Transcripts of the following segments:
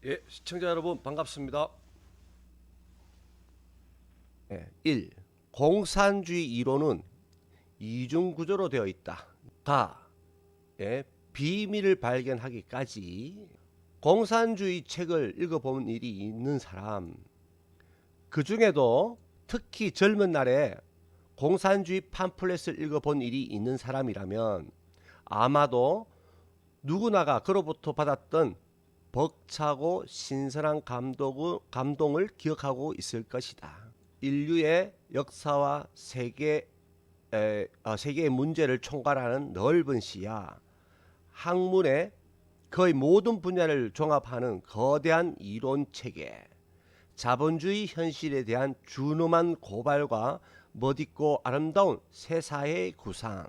예, 시청자 여러분 반갑습니다. 1. 공산주의 이론은 이중 구조로 되어 있다. 비밀을 발견하기까지 공산주의 책을 읽어본 일이 있는 사람, 그 중에도 특히 젊은 날에 공산주의 팜플렛을 읽어본 일이 있는 사람이라면 아마도 누구나가 그로부터 받았던 벅차고 신선한 감동을 기억하고 있을 것이다. 인류의 역사와 세계의 문제를 총괄하는 넓은 시야, 학문의 거의 모든 분야를 종합하는 거대한 이론 체계, 자본주의 현실에 대한 준엄한 고발과 멋있고 아름다운 새 사회의 구상,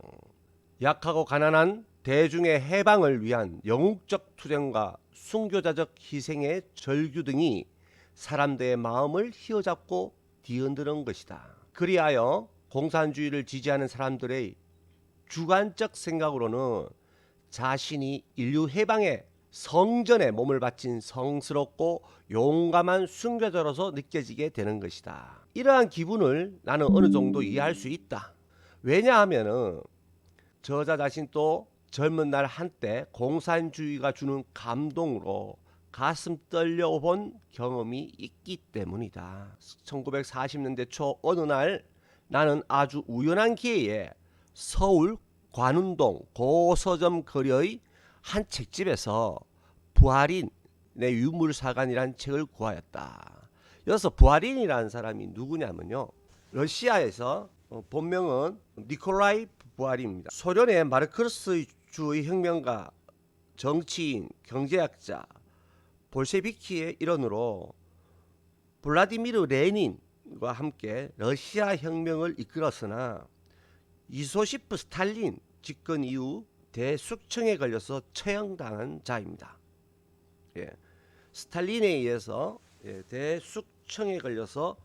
약하고 가난한 대중의 해방을 위한 영웅적 투쟁과 순교자적 희생의 절규 등이 사람들의 마음을 휘어잡고 뒤흔드는 것이다. 그리하여 공산주의를 지지하는 사람들의 주관적 생각으로는 자신이 인류 해방의 성전에 몸을 바친 성스럽고 용감한 순교자로서 느껴지게 되는 것이다. 이러한 기분을 나는 어느 정도 이해할 수 있다. 왜냐하면은 저자 자신도 젊은 날 한때 공산주의가 주는 감동으로 가슴 떨려본 경험이 있기 때문이다. 1940년대 초 어느 날 나는 아주 우연한 기회에 서울 관운동 고서점 거리의 한 책집에서 부하린의 유물사관이라는 책을 구하였다. 여기서 부하린이라는 사람이 누구냐면요, 러시아에서 본명은 니콜라이 부하린입니다. 소련의 마르크스주의 혁명가, 정치인, 경제학자, 볼셰비키의 일원으로 블라디미르 레닌과 함께 러시아 혁명을 이끌었으나 이소시프 스탈린 집권 이후 대숙청에 걸려서 처형당한 자입니다. 스탈린에 의해서 대숙청에 걸려서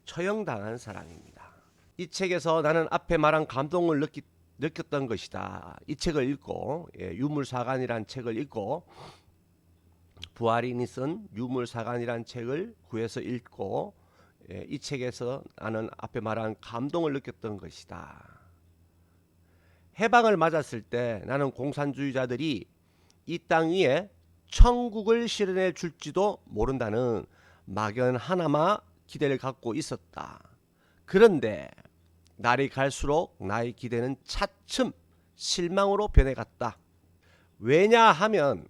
처형당한 사람입니다. 이 책에서 나는 앞에 말한 감동을 느꼈던 것이다. 이 책을 읽고, 유물사관이란 책을 읽고, 부하린이 쓴 유물사관이란 책을 구해서 읽고, 이 책에서 나는 앞에 말한 감동을 느꼈던 것이다. 해방을 맞았을 때 나는 공산주의자들이 이 땅 위에 천국을 실현해 줄지도 모른다는 막연 하나마 기대를 갖고 있었다. 그런데 날이 갈수록 나의 기대는 차츰 실망으로 변해갔다. 왜냐하면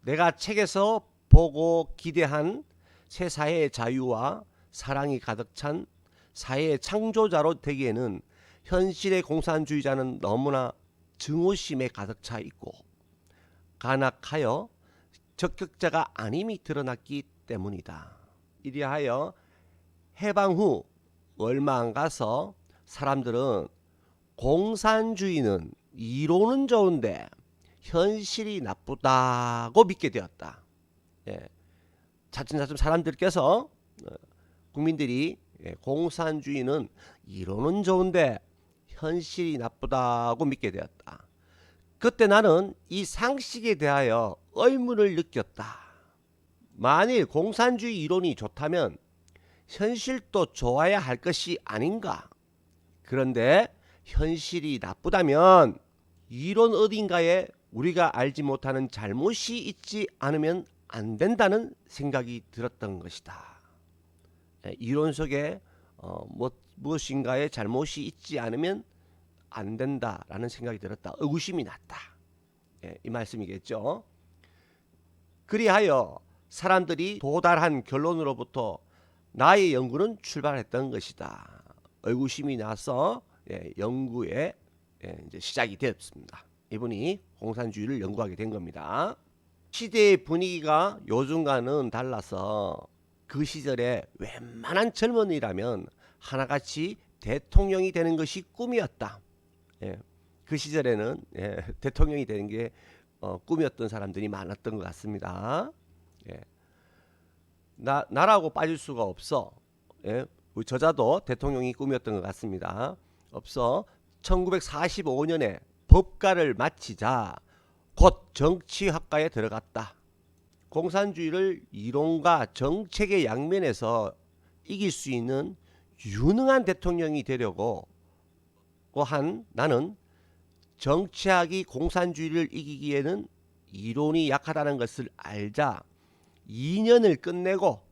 내가 책에서 보고 기대한 새 사회의 자유와 사랑이 가득 찬 사회의 창조자로 되기에는 현실의 공산주의자는 너무나 증오심에 가득 차 있고 간악하여 적격자가 아님이 드러났기 때문이다. 이리하여 해방 후 얼마 안 가서 사람들은 공산주의는 이론은 좋은데 현실이 나쁘다고 믿게 되었다. 차츰차츰 사람들께서, 국민들이 공산주의는 이론은 좋은데 현실이 나쁘다고 믿게 되었다. 그때 나는 이 상식에 대하여 의문을 느꼈다. 만일 공산주의 이론이 좋다면 현실도 좋아야 할 것이 아닌가? 그런데 현실이 나쁘다면 이론 어딘가에 우리가 알지 못하는 잘못이 있지 않으면 안 된다는 생각이 들었던 것이다. 이론 속에 무엇인가의 잘못이 있지 않으면 안 된다라는 생각이 들었다. 의구심이 났다. 이 말씀이겠죠. 그리하여 사람들이 도달한 결론으로부터 나의 연구는 출발했던 것이다. 의구심이 나서 연구에 이제 시작이 되었습니다. 이분이 공산주의를 연구하게 된 겁니다. 시대의 분위기가 요즘과는 달라서 그 시절에 웬만한 젊은이라면 하나같이 대통령이 되는 것이 꿈이었다. 그 시절에는 대통령이 되는 게 꿈이었던 사람들이 많았던 것 같습니다. 나라고 빠질 수가 없어. 우리 저자도 대통령이 꿈이었던 것 같습니다. 없어. 1945년에 법과를 마치자 곧 정치학과에 들어갔다. 공산주의를 이론과 정책의 양면에서 이길 수 있는 유능한 대통령이 되려고 한 나는 정치학이 공산주의를 이기기에는 이론이 약하다는 것을 알자 2년을 끝내고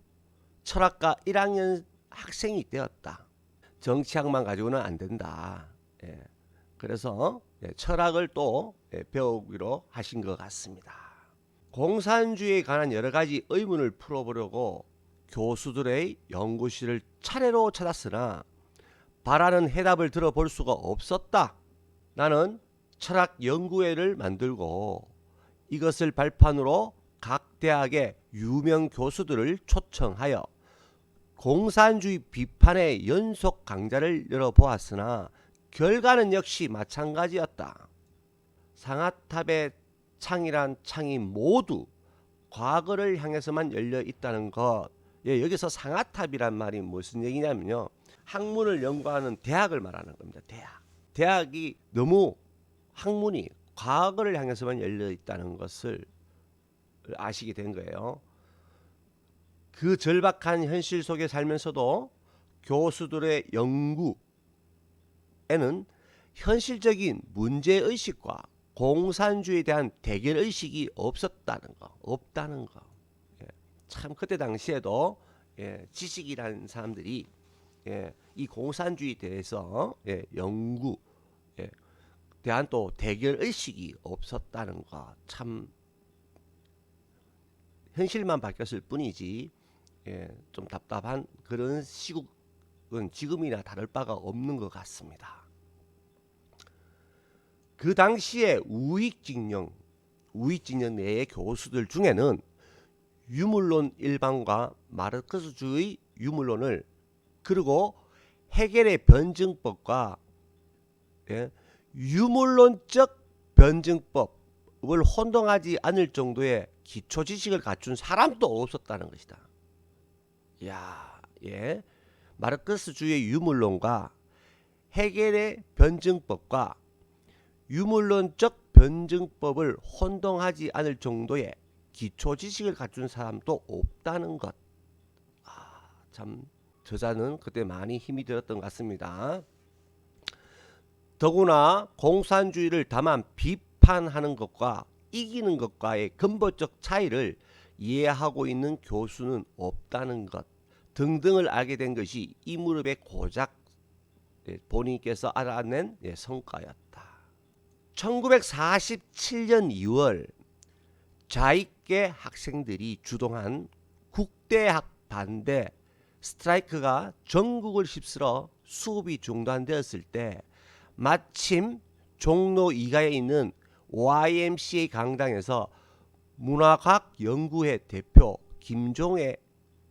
철학과 1학년 학생이 되었다. 정치학만 가지고는 안 된다. 예. 그래서 철학을 또 배우기로 하신 것 같습니다. 공산주의에 관한 여러 가지 의문을 풀어보려고 교수들의 연구실을 차례로 찾았으나 바라는 해답을 들어볼 수가 없었다. 나는 철학연구회를 만들고 이것을 발판으로 각 대학의 유명 교수들을 초청하여 공산주의 비판의 연속 강좌를 열어보았으나 결과는 역시 마찬가지였다. 상아탑의 창이란 창이 모두 과거를 향해서만 열려 있다는 것. 여기서 상아탑이란 말이 무슨 얘기냐면요, 학문을 연구하는 대학을 말하는 겁니다. 대학이 너무 학문이 과거를 향해서만 열려 있다는 것을 아시게 된 거예요. 그 절박한 현실 속에 살면서도 교수들의 연구에는 현실적인 문제의식과 공산주의에 대한 대결의식이 없다는 거. 참 그때 당시에도 지식이라는 사람들이 이 공산주의에 대해서 연구에 대한 또 대결의식이 없었다는 거. 참 현실만 바뀌었을 뿐이지 좀 답답한 그런 시국은 지금이나 다를 바가 없는 것 같습니다. 그 당시에 우익진영 내의 교수들 중에는 유물론 일반과 마르크스주의 유물론을, 그리고 헤겔의 변증법과 유물론적 변증법을 혼동하지 않을 정도의 기초 지식을 갖춘 사람도 없었다는 것이다. 마르크스주의 유물론과 헤겔의 변증법과 유물론적 변증법을 혼동하지 않을 정도의 기초 지식을 갖춘 사람도 없다는 것. 참 저자는 그때 많이 힘이 들었던 것 같습니다. 더구나 공산주의를 다만 비판하는 것과 이기는 것과의 근본적 차이를 이해하고 있는 교수는 없다는 것 등등을 알게 된 것이 이 무렵에 고작 본인께서 알아낸 성과였다. 1947년 2월 자익계 학생들이 주동한 국대학 반대 스트라이크가 전국을 휩쓸어 수업이 중단되었을 때 마침 종로 2가에 있는 YMCA 강당에서 문화과학연구회 대표 김종애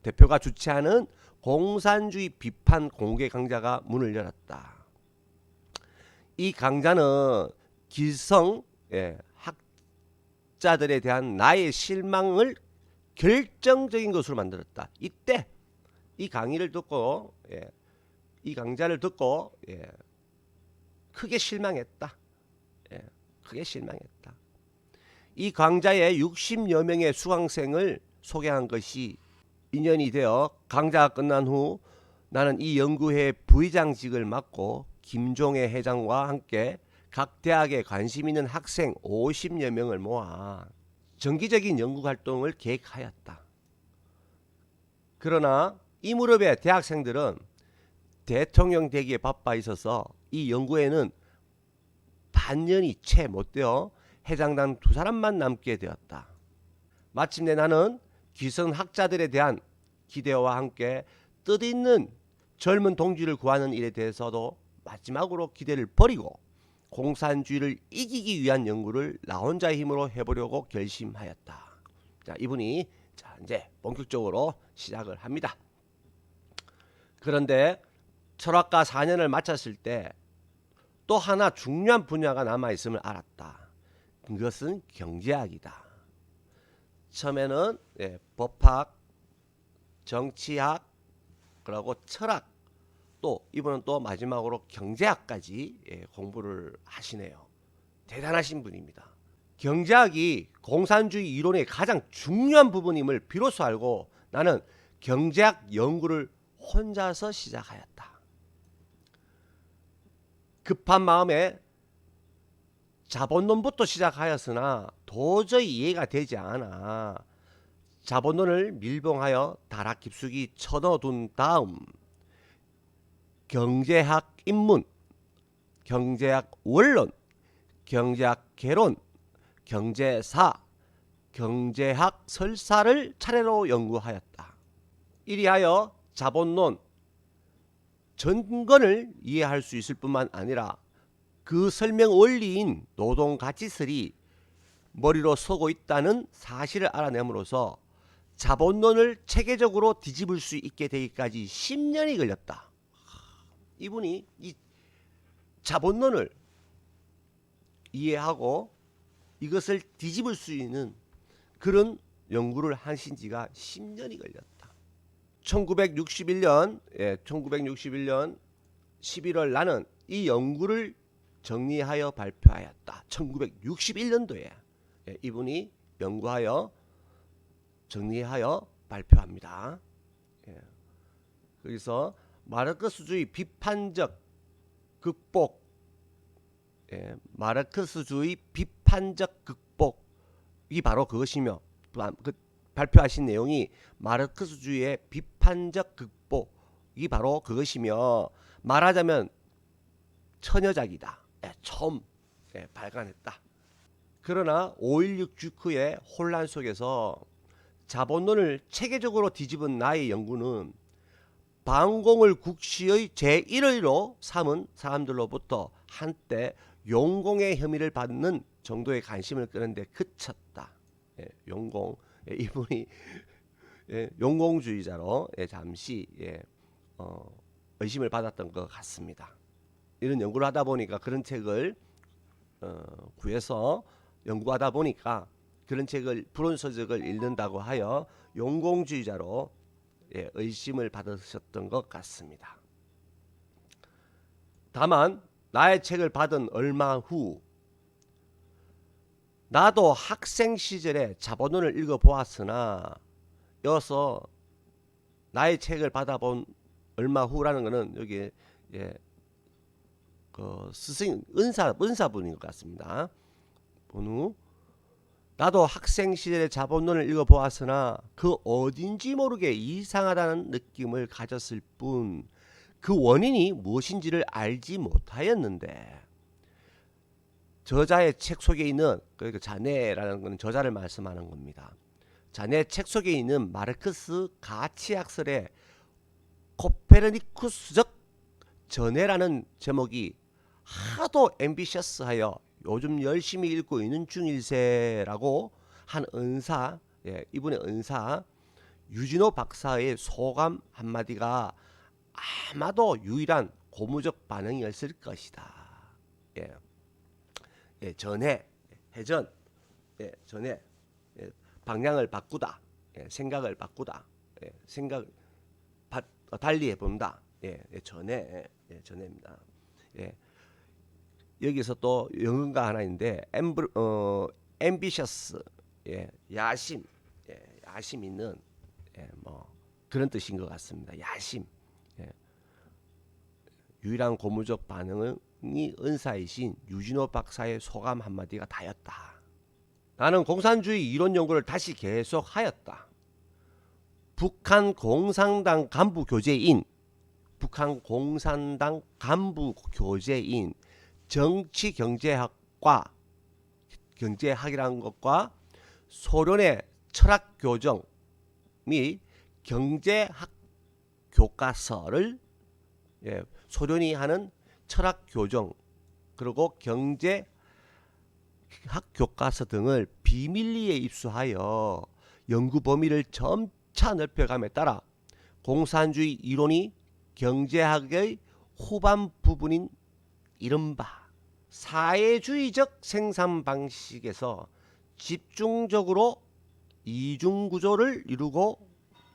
대표가 주최하는 공산주의 비판 공개 강좌가 문을 열었다. 이 강좌는 기성 학자들에 대한 나의 실망을 결정적인 것으로 만들었다. 이때 이 강의를 듣고 이 강좌를 듣고 크게 실망했다. 크게 실망했다. 이 강좌에 60여 명의 수강생을 소개한 것이 인연이 되어 강좌가 끝난 후 나는 이 연구회 부의장직을 맡고 김종애 회장과 함께 각 대학에 관심 있는 학생 50여 명을 모아 정기적인 연구활동을 계획하였다. 그러나 이 무렵에 대학생들은 대통령 되기에 바빠 있어서 이 연구회는 반년이 채 못되어 회장단 2사람만 남게 되었다. 마침내 나는 기성학자들에 대한 기대와 함께 뜻있는 젊은 동지를 구하는 일에 대해서도 마지막으로 기대를 버리고 공산주의를 이기기 위한 연구를 나 혼자의 힘으로 해보려고 결심하였다. 자, 이분이 이제 본격적으로 시작을 합니다. 그런데 철학과 4년을 마쳤을 때 또 하나 중요한 분야가 남아있음을 알았다. 그것은 경제학이다. 처음에는 법학, 정치학, 그리고 철학, 또 이분은 또 마지막으로 경제학까지 공부를 하시네요. 대단하신 분입니다. 경제학이 공산주의 이론의 가장 중요한 부분임을 비로소 알고 나는 경제학 연구를 혼자서 시작하였다. 급한 마음에 자본론부터 시작하였으나 도저히 이해가 되지 않아 자본론을 밀봉하여 다락 깊숙이 쳐넣어둔 다음 경제학 입문, 경제학 원론, 경제학 개론, 경제사, 경제학 설사를 차례로 연구하였다. 이리하여 자본론 전권을 이해할 수 있을 뿐만 아니라 그 설명 원리인 노동가치설이 머리로 서고 있다는 사실을 알아냄으로써 자본론을 체계적으로 뒤집을 수 있게 되기까지 10년이 걸렸다. 이분이 이 자본론을 이해하고 이것을 뒤집을 수 있는 그런 연구를 하신 지가 10년이 걸렸다. 1961년 11월 나는 이 연구를 정리하여 발표하였다. 1961년도에 이분이 연구하여 정리하여 발표합니다. 그래서 마르크스주의 비판적 극복, 마르크스주의 비판적 극복이 바로 그것이며 발표하신 내용이 마르크스주의의 비판적 극복이 바로 그것이며 말하자면 처녀작이다. 처음 발간했다. 그러나 5.16 직후의 혼란 속에서 자본론을 체계적으로 뒤집은 나의 연구는 반공을 국시의 제1의로 삼은 사람들로부터 한때 용공의 혐의를 받는 정도의 관심을 끄는데 그쳤다. 용공, 이분이 용공주의자로 잠시 의심을 받았던 것 같습니다. 이런 연구를 하다 보니까 그런 책을 구해서 연구하다 보니까 그런 책을 불온서적을 읽는다고 하여 용공주의자로 의심을 받으셨던 것 같습니다. 다만 나의 책을 받은 얼마 후 나도 학생 시절에 자본론을 읽어보았으나 이어서 나의 책을 받아본 얼마 후라는 것은 여기 그 스승 은사분인 것 같습니다. 본후 나도 학생 시절에 자본론을 읽어보았으나 그 어딘지 모르게 이상하다는 느낌을 가졌을 뿐 그 원인이 무엇인지를 알지 못하였는데 저자의 책 속에 있는 그러니까 자네라는 것은 저자를 말씀하는 겁니다. 자네 책 속에 있는 마르크스 가치학설의 코페르니쿠스적 전해라는 제목이 하도 앰비셔스하여 요즘 열심히 읽고 있는 중일세라고 한 은사, 이분의 은사 유진호 박사의 소감 한마디가 아마도 유일한 고무적 반응이었을 것이다. 전해, 해전, 전해, 방향을 바꾸다, 생각을 바꾸다, 생각 달리 해본다. 전해, 전해입니다. 여기서 또 영어가 하나 있는데 ambitious, 야심, 야심 있는 뭐 그런 뜻인 것 같습니다. 야심. 유일한 고무적 반응이 은사이신 유진호 박사의 소감 한마디가 다였다. 나는 공산주의 이론 연구를 다시 계속하였다. 북한 공산당 간부 교재인 정치 경제학이라는 것과 소련의 철학 교정 및 경제학 교과서를 소련이 하는 철학 교정 그리고 경제학 교과서 등을 비밀리에 입수하여 연구 범위를 점차 넓혀감에 따라 공산주의 이론이 경제학의 후반 부분인 이른바 사회주의적 생산 방식에서 집중적으로 이중구조를 이루고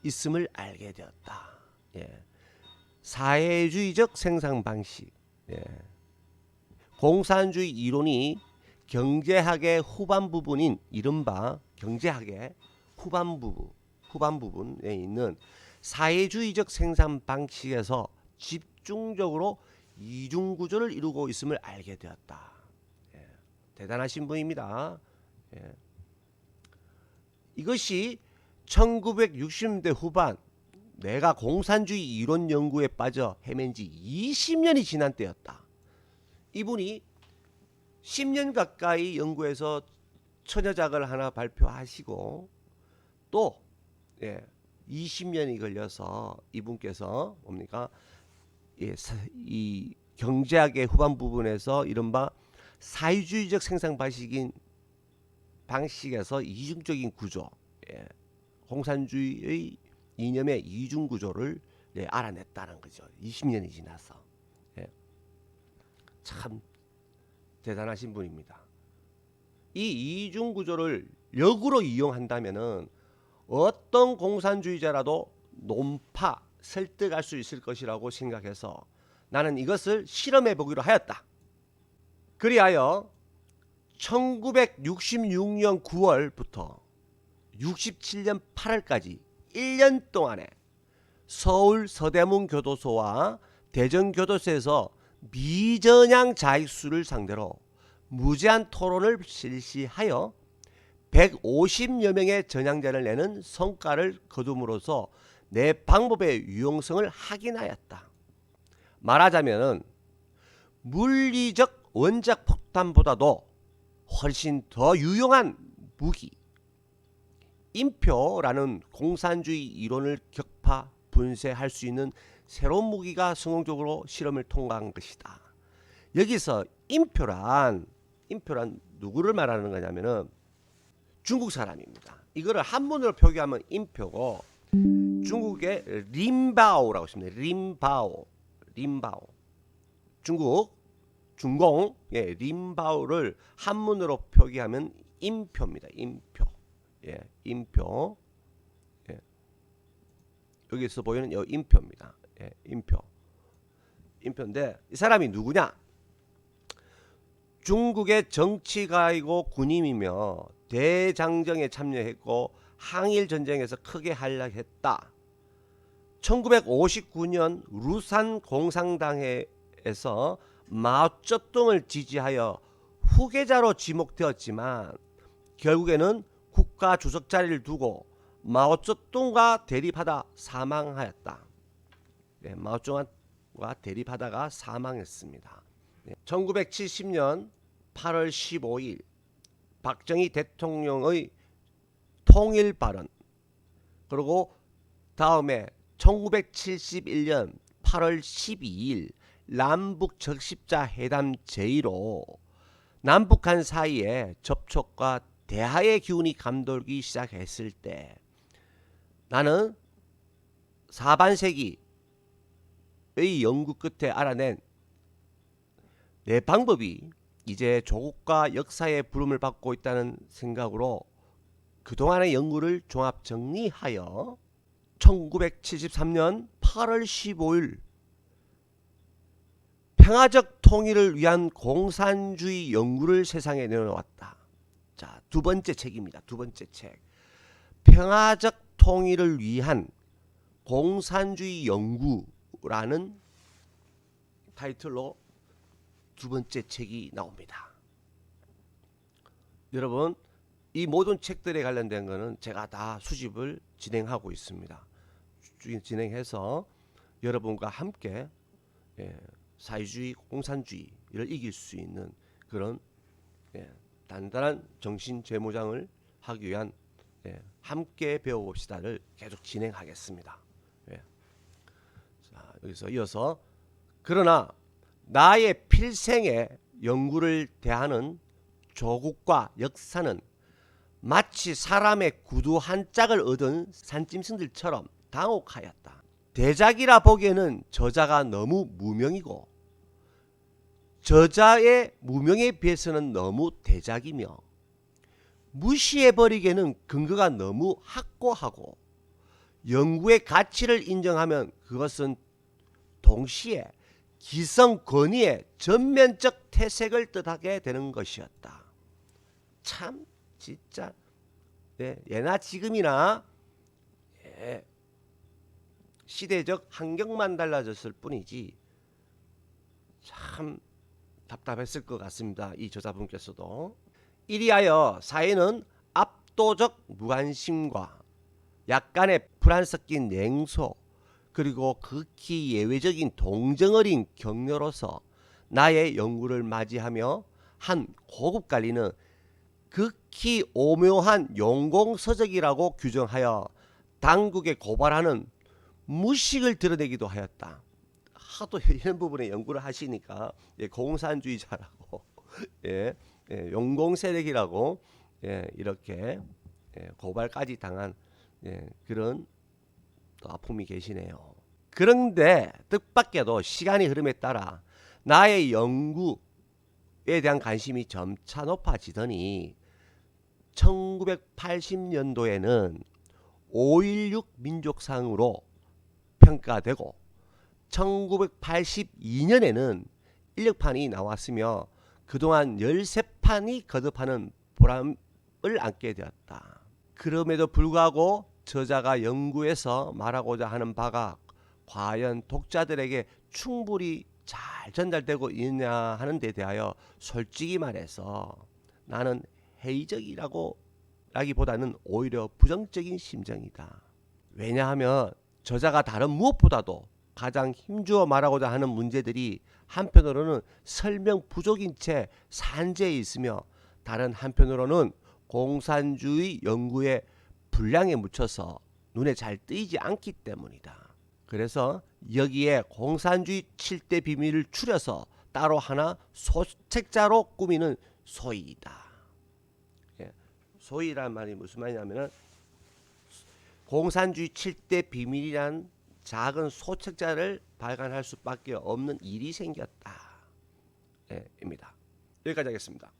있음을 알게 되었다. 사회주의적 생산 방식. 공산주의 이론이 경제학의 후반 부분인 이른바 경제학의 후반 부분에 있는 사회주의적 생산 방식에서 집중적으로 이중 구조를 이루고 있음을 알게 되었다. 예, 대단하신 분입니다. 예. 이것이 1960년대 후반 내가 공산주의 이론 연구에 빠져 헤맨 지 20년이 지난 때였다. 이분이 10년 가까이 연구해서 천여작을 하나 발표하시고 또 20년이 걸려서 이분께서 뭡니까? 이 경제학의 후반 부분에서 이른바 사회주의적 생산 방식에서 이중적인 구조, 공산주의의 이념의 이중 구조를 알아냈다는 거죠. 20년이 지나서. 참 대단하신 분입니다. 이 이중 구조를 역으로 이용한다면은 어떤 공산주의자라도 논파 설득할 수 있을 것이라고 생각해서 나는 이것을 실험해 보기로 하였다. 그리하여 1966년 9월부터 67년 8월까지 1년 동안에 서울 서대문 교도소와 대전 교도소에서 미전향 자익수를 상대로 무제한 토론을 실시하여 150여 명의 전향자를 내는 성과를 거둠으로써 내 방법의 유용성을 확인하였다. 말하자면 물리적 원자 폭탄보다도 훨씬 더 유용한 무기, 인표라는 공산주의 이론을 격파 분쇄할 수 있는 새로운 무기가 성공적으로 실험을 통과한 것이다. 여기서 인표란 누구를 말하는 거냐면은 중국 사람입니다. 이거를 한문으로 표기하면 인표고 중국의 린바오라고 있습니다. 린바오. 중공 린바오를 한문으로 표기하면 인표입니다. 인표. 인표. 여기서 보이는 이 인표입니다. 인표인데 이 사람이 누구냐? 중국의 정치가이고 군인이며 대장정에 참여했고 항일 전쟁에서 크게 활약했다. 1959년 루산 공산당회에서 마오쩌둥을 지지하여 후계자로 지목되었지만 결국에는 국가 주석 자리를 두고 마오쩌둥과 대립하다 사망하였다. 마오쩌둥과 대립하다가 사망했습니다. 1970년 8월 15일 박정희 대통령의 통일 발언, 그리고 다음에 1971년 8월 12일 남북 적십자 회담 제의로 남북한 사이에 접촉과 대화의 기운이 감돌기 시작했을 때 나는 사반세기의 연구 끝에 알아낸 내 방법이 이제 조국과 역사의 부름을 받고 있다는 생각으로 그동안의 연구를 종합 정리하여 1973년 8월 15일 평화적 통일을 위한 공산주의 연구를 세상에 내놓았다. 자, 두 번째 책입니다. 두 번째 책. 평화적 통일을 위한 공산주의 연구라는 타이틀로 두 번째 책이 나옵니다. 여러분, 이 모든 책들에 관련된 거는 제가 다 수집을 진행하고 있습니다. 진행해서 여러분과 함께 사회주의, 공산주의를 이길 수 있는 그런 단단한 정신 재무장을 하기 위한 함께 배워봅시다를 계속 진행하겠습니다. 자, 여기서 이어서 그러나 나의 필생의 연구를 대하는 조국과 역사는 마치 사람의 구두 한 짝을 얻은 산짐승들처럼 당혹하였다. 대작이라 보기에는 저자가 너무 무명이고 저자의 무명에 비해서는 너무 대작이며 무시해버리기에는 근거가 너무 확고하고 연구의 가치를 인정하면 그것은 동시에 기성 권위의 전면적 퇴색을 뜻하게 되는 것이었다. 참 진짜 예나 지금이나 시대적 환경만 달라졌을 뿐이지 참 답답했을 것 같습니다. 이 저자분께서도. 이리하여 사회는 압도적 무관심과 약간의 불안 섞인 냉소 그리고 극히 예외적인 동정 어린 격려로서 나의 연구를 맞이하며 한 고급 관리는 극히 오묘한 용공서적이라고 규정하여 당국에 고발하는 무식을 드러내기도 하였다. 하도 이런 부분에 연구를 하시니까 공산주의자라고 용공세력이라고 이렇게 고발까지 당한 그런 또 아픔이 계시네요. 그런데 뜻밖에도 시간이 흐름에 따라 나의 연구에 대한 관심이 점차 높아지더니 1980년도에는 5.16 민족상으로 평가되고 1982년에는 인력판이 나왔으며 그동안 13판이 거듭하는 보람을 안게 되었다. 그럼에도 불구하고 저자가 연구에서 말하고자 하는 바가 과연 독자들에게 충분히 잘 전달되고 있느냐 하는 데 대하여 솔직히 말해서 나는 회의적이라고 라기보다는 오히려 부정적인 심정이다. 왜냐하면 저자가 다른 무엇보다도 가장 힘주어 말하고자 하는 문제들이 한편으로는 설명 부족인 채 산재해 있으며 다른 한편으로는 공산주의 연구의 분량에 묻혀서 눈에 잘 띄지 않기 때문이다. 그래서 여기에 공산주의 7대 비밀을 추려서 따로 하나 소책자로 꾸미는 소위이다. 소위란 말이 무슨 말이냐면은 공산주의 7대 비밀이란 작은 소책자를 발간할 수밖에 없는 일이 생겼다. 입니다. 여기까지 하겠습니다.